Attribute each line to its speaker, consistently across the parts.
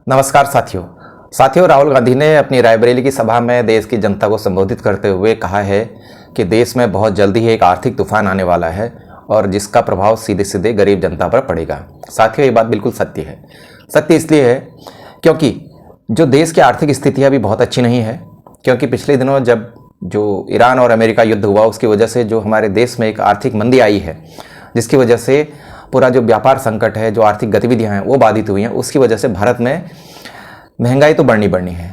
Speaker 1: नमस्कार साथियों, राहुल गांधी ने अपनी रायबरेली की सभा में देश की जनता को संबोधित करते हुए कहा है कि देश में बहुत जल्दी ही एक आर्थिक तूफान आने वाला है और जिसका प्रभाव सीधे सीधे गरीब जनता पर पड़ेगा। साथियों, ये बात बिल्कुल सत्य है। सत्य इसलिए है क्योंकि जो देश की आर्थिक स्थिति अभी बहुत अच्छी नहीं है, क्योंकि पिछले दिनों जब जो ईरान और अमेरिका युद्ध हुआ उसकी वजह से जो हमारे देश में एक आर्थिक मंदी आई है, जिसकी वजह से पूरा जो व्यापार संकट है, जो आर्थिक गतिविधियां हैं वो बाधित हुई हैं। उसकी वजह से भारत में महंगाई तो बढ़नी है।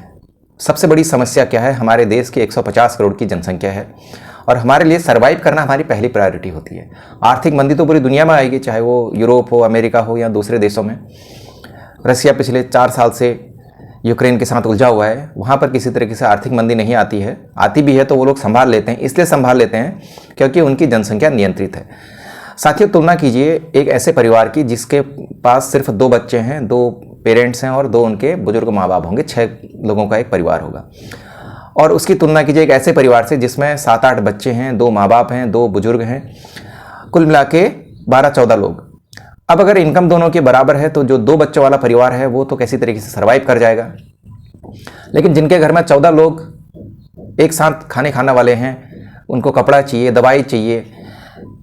Speaker 1: सबसे बड़ी समस्या क्या है? हमारे देश की 150 करोड़ की जनसंख्या है और हमारे लिए सर्वाइव करना हमारी पहली प्रायोरिटी होती है। आर्थिक मंदी तो पूरी दुनिया में आएगी, चाहे वो यूरोप हो, अमेरिका हो या दूसरे देशों में। रसिया पिछले 4 साल से यूक्रेन के साथ उलझा हुआ है, वहाँ पर किसी तरीके से आर्थिक मंदी नहीं आती है। आती भी है तो वो लोग संभाल लेते हैं, इसलिए संभाल लेते हैं क्योंकि उनकी जनसंख्या नियंत्रित है। साथियों, तुलना कीजिए एक ऐसे परिवार की जिसके पास सिर्फ 2 बच्चे हैं, 2 पेरेंट्स हैं और 2 उनके बुजुर्ग माँ बाप होंगे, 6 लोगों का एक परिवार होगा। और उसकी तुलना कीजिए एक ऐसे परिवार से जिसमें 7-8 बच्चे हैं, 2 माँ बाप हैं, 2 बुजुर्ग हैं, कुल मिला के 12-14 लोग। अब अगर इनकम दोनों के बराबर है तो जो 2 बच्चों वाला परिवार है वो तो कैसी तरीके से सर्वाइव कर जाएगा। लेकिन जिनके घर में 14 लोग एक साथ खाना वाले हैं, उनको कपड़ा चाहिए, दवाई चाहिए,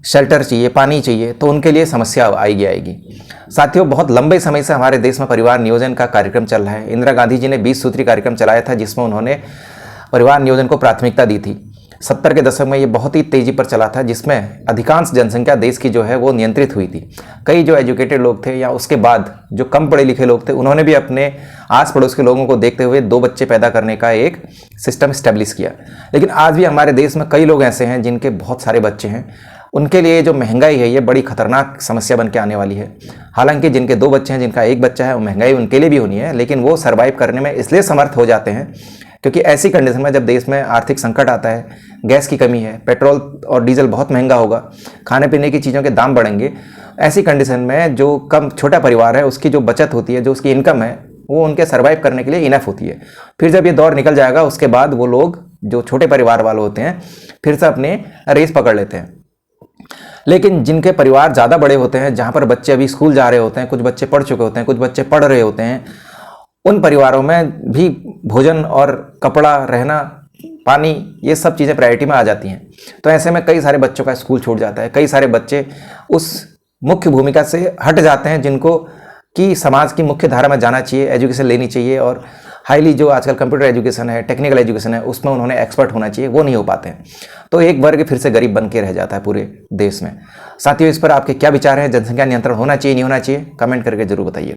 Speaker 1: शेल्टर चाहिए, पानी चाहिए, तो उनके लिए समस्या आएगी। साथियों, बहुत लंबे समय से हमारे देश में परिवार नियोजन का कार्यक्रम चल रहा है। इंदिरा गांधी जी ने 20 सूत्री कार्यक्रम चलाया था जिसमें उन्होंने परिवार नियोजन को प्राथमिकता दी थी। 70 के दशक में ये बहुत ही तेजी पर चला था, जिसमें अधिकांश जनसंख्या देश की जो है वो नियंत्रित हुई थी। कई जो एजुकेटेड लोग थे या उसके बाद जो कम पढ़े लिखे लोग थे, उन्होंने भी अपने आस पड़ोस के लोगों को देखते हुए 2 बच्चे पैदा करने का एक सिस्टम स्टैब्लिश किया। लेकिन आज भी हमारे देश में कई लोग ऐसे हैं जिनके बहुत सारे बच्चे हैं। उनके लिए जो महंगाई है ये बड़ी खतरनाक समस्या बन के आने वाली है। हालांकि जिनके 2 बच्चे हैं, जिनका 1 बच्चा है, वो महंगाई उनके लिए भी होनी है, लेकिन वो सर्वाइव करने में इसलिए समर्थ हो जाते हैं क्योंकि ऐसी कंडीशन में जब देश में आर्थिक संकट आता है, गैस की कमी है, पेट्रोल और डीजल बहुत महंगा होगा, खाने पीने की चीज़ों के दाम बढ़ेंगे, ऐसी कंडीशन में जो कम छोटा परिवार है उसकी जो बचत होती है, जो उसकी इनकम है, वो उनके सर्वाइव करने के लिए इनफ होती है। फिर जब ये दौर निकल जाएगा उसके बाद वो लोग जो छोटे परिवार वाले होते हैं फिर से अपने रेस पकड़ लेते हैं। लेकिन जिनके परिवार ज़्यादा बड़े होते हैं, जहाँ पर बच्चे अभी स्कूल जा रहे होते हैं, कुछ बच्चे पढ़ चुके होते हैं, कुछ बच्चे पढ़ रहे होते हैं, उन परिवारों में भी भोजन और कपड़ा, रहना, पानी, ये सब चीज़ें प्रायोरिटी में आ जाती हैं। तो ऐसे में कई सारे बच्चों का स्कूल छूट जाता है। कई सारे बच्चे उस मुख्य भूमिका से हट जाते हैं जिनको कि समाज की मुख्य धारा में जाना चाहिए, एजुकेशन लेनी चाहिए और हाईली जो आजकल कंप्यूटर एजुकेशन है, टेक्निकल एजुकेशन है, उसमें उन्होंने एक्सपर्ट होना चाहिए, वो नहीं हो पाते हैं। तो एक वर्ग फिर से गरीब बन के रह जाता है पूरे देश में। साथियों, इस पर आपके क्या विचार हैं? जनसंख्या नियंत्रण होना चाहिए, नहीं होना चाहिए? कमेंट करके जरूर बताइए।